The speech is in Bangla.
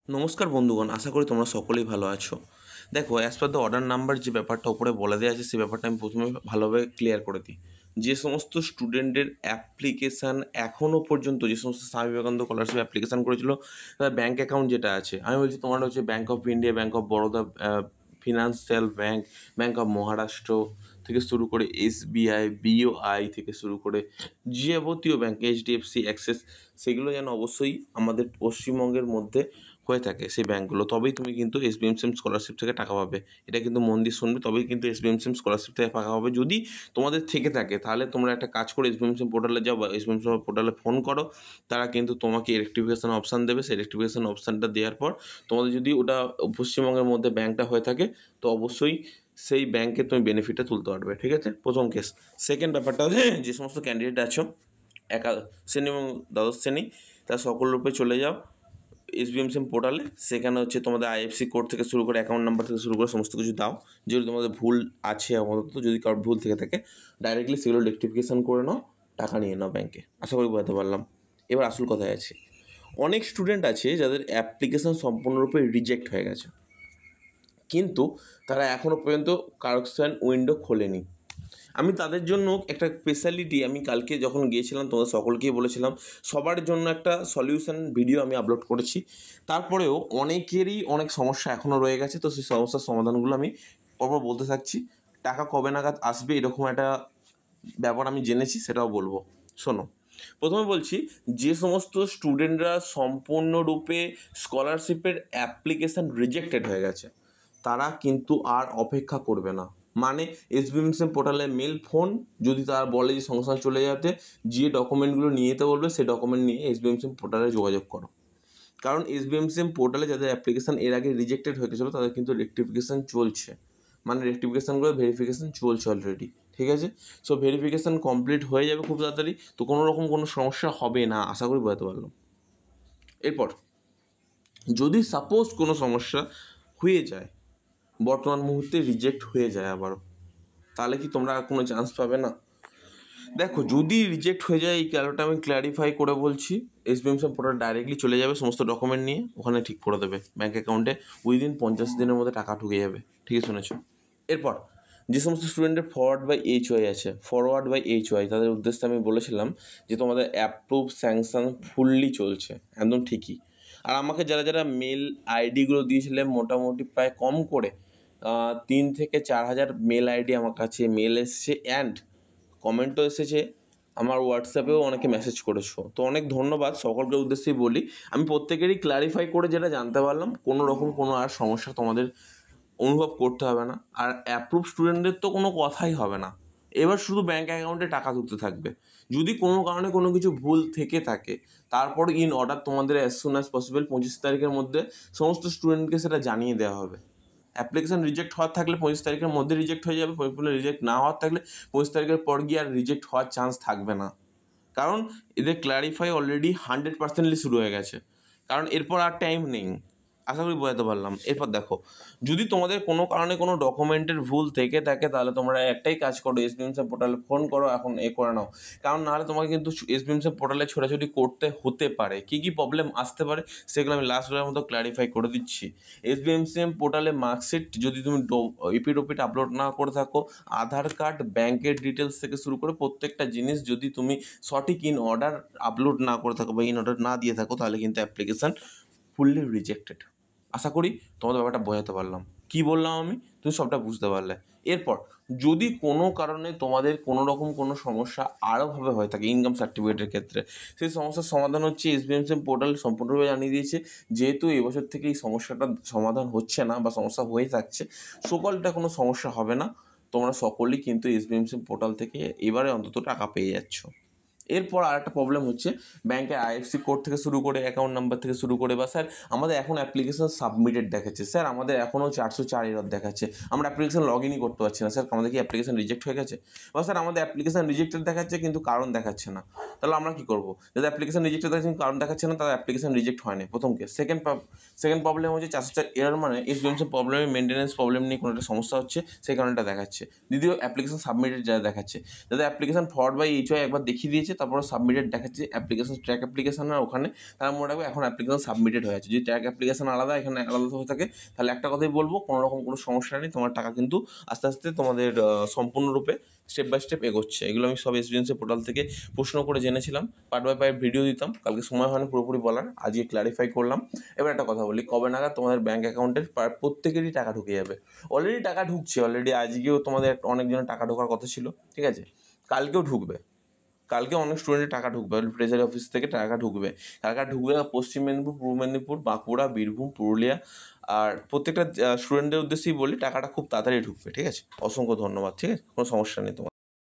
নমস্কার বন্ধুগণ, আশা করি তোমরা সকলেই ভালো আছো। দেখো, as per the order number যে ব্যাপারটা ওপরে বলে দেওয়া আছে, সেই ব্যাপারটা আমি প্রথমে ভালোভাবে ক্লিয়ার করে দিই। যে সমস্ত স্টুডেন্টের অ্যাপ্লিকেশান এখনও পর্যন্ত, যে সমস্ত স্বামী বিবেকানন্দ স্কলারশিপ অ্যাপ্লিকেশান করেছিল, তার ব্যাঙ্ক অ্যাকাউন্ট যেটা আছে, আমি বলছি তোমার হচ্ছে bank of India, bank of Baroda, financial bank, bank of Maharashtra থেকে শুরু করে এসবিআই, বিওআই থেকে শুরু করে যাবতীয় ব্যাঙ্ক, এইচডিএফসি, অ্যাক্সিস, সেগুলো যেন অবশ্যই আমাদের পশ্চিমবঙ্গের মধ্যে হয়ে থাকে সেই ব্যাঙ্কগুলো, তবেই তুমি কিন্তু এসবিএমসিএম স্কলারশিপ থেকে টাকা পাবে। এটা কিন্তু মন দিয়ে শুনবে, তবেই কিন্তু এসবিএমসিএম স্কলারশিপ থেকে টাকা পাবে। যদি তোমাদের থেকে থাকে তাহলে তোমরা একটা কাজ করো, এসবিএমসিএম পোর্টালে যাও বা এসবিএমসিএম পোর্টালে ফোন করো। তারা কিন্তু তোমাকে রেক্টিফিকেশন অপশান দেবে। সেই রেক্টিফিকেশন অপশানটা দেওয়ার পর তোমাদের যদি ওটা পশ্চিমবঙ্গের মধ্যে ব্যাঙ্কটা হয়ে থাকে, তো অবশ্যই সেই ব্যাঙ্কে তুমি বেনিফিটটা তুলতে পারবে। ঠিক আছে, প্রথম কেস। সেকেন্ড ব্যাপারটা হচ্ছে, যে সমস্ত ক্যান্ডিডেট আছো শ্রেণী এবং দ্বাদশ শ্রেণী, তার সকল রূপে চলে যাও এসবিএমসিএম পোর্টালে। সেখানে হচ্ছে তোমাদের আইএফসি কোড থেকে শুরু করে অ্যাকাউন্ট নাম্বার থেকে শুরু করে সমস্ত কিছু দাও। যদি তোমাদের ভুল আছে আপাতত, যদি কারোর ভুল থেকে থাকে, ডাইরেক্টলি সেগুলো রেক্টিফিকেশান করে নাও, টাকা নিয়ে নাও ব্যাঙ্কে। আশা করি বোঝাতে পারলাম। এবার আসল কথায় আছে, অনেক স্টুডেন্ট আছে যাদের অ্যাপ্লিকেশান সম্পূর্ণরূপে রিজেক্ট হয়ে গেছে, কিন্তু তারা এখনও পর্যন্ত কারেকশন উইন্ডো খোলেনি। আমি তাদের জন্য একটা স্পেশালিটি, আমি কালকে যখন গিয়েছিলাম তোমাদের সকলকেই বলেছিলাম, সবার জন্য একটা সলিউশন ভিডিও আমি আপলোড করেছি। তারপরেও অনেকেরই অনেক সমস্যা এখনও রয়ে গেছে, তো সেই সমস্যার সমাধানগুলো আমি পরপর বলতে থাকছি। টাকা কবে নাগাদ আসবে এরকম একটা ব্যাপার আমি জেনেছি, সেটাও বলবো। শোনো, প্রথমে বলছি, যে সমস্ত স্টুডেন্টরা সম্পূর্ণরূপে স্কলারশিপের অ্যাপ্লিকেশান রিজেক্টেড হয়ে গেছে, তারা কিন্তু আর অপেক্ষা করবে না। মানে এসবিএমসিএম পোর্টালে মেল, ফোন, যদি তারা বলে যে সংস্থা চলে যেতে, যে ডকুমেন্টগুলো নিয়ে যেতে বলবে সেই ডকুমেন্ট নিয়ে এসবিএমসিএম পোর্টালে যোগাযোগ করো। কারণ এসবিএমসিএম পোর্টালে যাদের অ্যাপ্লিকেশান এর আগে রিজেক্টেড হয়ে গেছিলো, তাদের কিন্তু রেক্টিফিকেশান চলছে, মানে রেক্টিফিকেশান করে ভেরিফিকেশান চলছে অলরেডি। ঠিক আছে, সো ভেরিফিকেশান কমপ্লিট হয়ে যাবে খুব তাড়াতাড়ি, তো কোনো রকম কোনো সমস্যা হবে না, আশা করি বোঝাতে পারলাম। এরপর যদি সাপোজ কোনো সমস্যা হয়ে যায়, বর্তমান মুহূর্তে রিজেক্ট হয়ে যায় আবারও, তাহলে কি তোমরা আর কোনো চান্স পাবে না? দেখো, যদি রিজেক্ট হয়ে যায়, এই কারণটা আমি ক্ল্যারিফাই করে বলছি, এসবিএমসিএম পোর্টাল ডাইরেক্টলি চলে যাবে সমস্ত ডকুমেন্ট নিয়ে, ওখানে ঠিক করে দেবে ব্যাঙ্ক অ্যাকাউন্টে, উইদিন 50 দিনের মধ্যে টাকা ঢুকে যাবে। ঠিকই শুনেছো। এরপর যে সমস্ত স্টুডেন্টের ফরওয়ার্ড বাই এইচওয়াই, তাদের উদ্দেশ্যে আমি বলেছিলাম যে তোমাদের অ্যাপ্রুভ স্যাংশন ফুললি চলছে, একদম ঠিকই। আর আমাকে যারা যারা মেল আইডিগুলো দিয়েছিলেন, মোটামুটি প্রায় কম করে 3 থেকে 4 হাজার মেল আইডি আমার কাছে মেল এসছে, অ্যান্ড কমেন্টও এসেছে। আমার হোয়াটসঅ্যাপেও অনেকে মেসেজ করেছো, তো অনেক ধন্যবাদ সকলকে উদ্দেশ্যেই বলি। আমি প্রত্যেকেরই ক্লারিফাই করে যেটা জানতে পারলাম, কোনো রকম কোনো আর সমস্যা তোমাদের অনুভব করতে হবে না। আর অ্যাপ্রুভ স্টুডেন্টদের তো কোনো কথাই হবে না, এবার শুধু ব্যাঙ্ক অ্যাকাউন্টে টাকা ঢুকতে থাকবে। যদি কোনো কারণে কোনো কিছু ভুল থেকে থাকে, তারপর ইন অর্ডার তোমাদের অ্যাজ সুন অ্যাজ পসিবল 25 তারিখের মধ্যে সমস্ত স্টুডেন্টকে সেটা জানিয়ে দেওয়া হবে। অ্যাপ্লিকেশান রিজেক্ট হওয়ার থাকলে 25 তারিখের মধ্যে রিজেক্ট হয়ে যাবে, রিজেক্ট না হওয়ার থাকলে 25 তারিখের পর গিয়ে আর রিজেক্ট হওয়ার চান্স থাকবে না। কারণ এদের ক্ল্যারিফাই অলরেডি 100% শুরু হয়ে গেছে, কারণ এরপর আর টাইম নেই। আশা করি বোঝাতে পারলাম। এরপর দেখো, যদি তোমাদের কোনো কারণে কোনো ডকুমেন্টের ভুল থেকে থাকে, তাহলে তোমরা একটাই কাজ করো, এসবিএমসিএম পোর্টালে ফোন করো, এখন করে নাও। কারণ নাহলে তোমাকে কিন্তু এসবিএমসিএম পোর্টালে ছোটাছুটি করতে হতে পারে। কী কী প্রবলেম আসতে পারে সেগুলো আমি লাস্ট বারের মতো ক্ল্যারিফাই করে দিচ্ছি। এসবিএমসিএম পোর্টালে মার্কশিট যদি তুমি ইপিট আপলোড না করে থাকো, আধার কার্ড, ব্যাংকের ডিটেলস থেকে শুরু করে প্রত্যেকটা জিনিস যদি তুমি সঠিক ইন অর্ডার আপলোড না করে থাকো বা ইন অর্ডার না দিয়ে থাকো, তাহলে কিন্তু অ্যাপ্লিকেশান ফুললি রিজেক্টেড। আশা করি তোমাদের ব্যাপারটা বোঝাতে পারলাম। কি বললাম আমি, তুমি সবটা বুঝতে পারলে। এরপর যদি কোনো কারণে তোমাদের কোনো রকম কোনো সমস্যা আরোভাবে হয়ে থাকে ইনকাম সার্টিফিকেটের ক্ষেত্রে, সেই সমস্যার সমাধান হচ্ছে এসবিএমসিএম পোর্টাল সম্পূর্ণভাবে জানিয়ে দিয়েছে। যেহেতু এবছর থেকে এই সমস্যাটার সমাধান হচ্ছে না বা সমস্যা হয়ে থাকছে, সকলটা কোনো সমস্যা হবে না। তোমরা সকলেই কিন্তু এসবিএমসিএম পোর্টাল থেকে এবারে অন্তত টাকা পেয়ে যাচ্ছ। এরপর আর একটা প্রবলেম হচ্ছে, ব্যাংকের আইএফসি কোড থেকে শুরু করে অ্যাকাউন্ট নাম্বার থেকে শুরু করে, বা স্যার আমাদের এখন অ্যাপ্লিকেশন সাবমিটেড দেখাচ্ছে, স্যার আমাদের এখনও 404 এরর দেখাচ্ছে, আমরা অ্যাপ্লিকেশন লগ ইনই করতে পারছি না, স্যার আমাদের কি অ্যাপ্লিকেশন রিজেক্ট হয়ে গেছে, বা স্যার আমাদের অ্যাপ্লিকেশন রিজেক্টেড দেখাচ্ছে কিন্তু কারণ দেখাচ্ছে না। তাহলে আমরা কী করবো? যাদের অ্যাপ্লিকেশন রিজেক্টেড দেখাচ্ছে কিন্তু কারণ দেখাচ্ছে না, তাদের অ্যাপ্লিকেশন রিজেক্ট হয়নি, প্রথম কেস। সেকেন্ড প্রবলেম হচ্ছে 404 এরর, মানে এসবিএমসি প্রবলেমে মেনটেন্যান্স প্রবলেম নিয়ে কোনো একটা সমস্যা হচ্ছে, সেই কারণটা দেখাচ্ছে। দ্বিতীয়, অ্যাপ্লিকেশন সাবমিটেড যারা দেখাচ্ছে, যাদের অ্যাপ্লিকেশন ফরওয়ার্ড বাই এইচওয়াই একবার দেখিয়ে দিয়েছে, নিচে তারপরে সাবমিটেড দেখাচ্ছে অ্যাপ্লিকেশন ট্র্যাক অ্যাপ্লিকেশনের ওখানে, তার মনে রাখবে এখন অ্যাপ্লিকেশন সাবমিটেড হয়ে আছে। যদি ট্র্যাক অ্যাপ্লিকেশন আলাদা এখানে আলাদা হয়ে থাকে, তাহলে একটা কথাই বলবো, কোনো রকম কোনো সমস্যা নেই, তোমার টাকা কিন্তু আস্তে আস্তে তোমাদের সম্পূর্ণরূপে স্টেপ বাই স্টেপ এগোচ্ছে। এগুলো আমি সব এক্সপিরিয়েন্সের পোর্টাল থেকে প্রশ্ন করে জেনেছিলাম, পার্ট বাই পার্ট ভিডিও দিতাম, কালকে সময় হয়নি পুরোপুরি বলার, আজকে ক্ল্যারিফাই করলাম। এবার একটা কথা বলি, কবে নাগাদ তোমাদের ব্যাঙ্ক অ্যাকাউন্টের প্রত্যেকেরই টাকা ঢুকে যাবে? অলরেডি টাকা ঢুকছে, অলরেডি আজকেও তোমাদের অনেকজনের টাকা ঢোকার কথা ছিল, ঠিক আছে, কালকেও ঢুকবে, কালকে অনেক স্টুডেন্টের টাকা ঢুকবে, ট্রেজারি অফিস থেকে টাকা ঢুকবে, টাকা ঢুকবে পশ্চিম মেদিনীপুর, পূর্ব মেদিনীপুর, বাঁকুড়া, বীরভূম, পুরুলিয়া, আর প্রত্যেকটা স্টুডেন্টের উদ্দেশ্যেই বলি টাকাটা খুব তাড়াতাড়ি ঢুকবে, ঠিক আছে। অসংখ্য ধন্যবাদ, ঠিক আছে, কোনো সমস্যা নেই তোমার।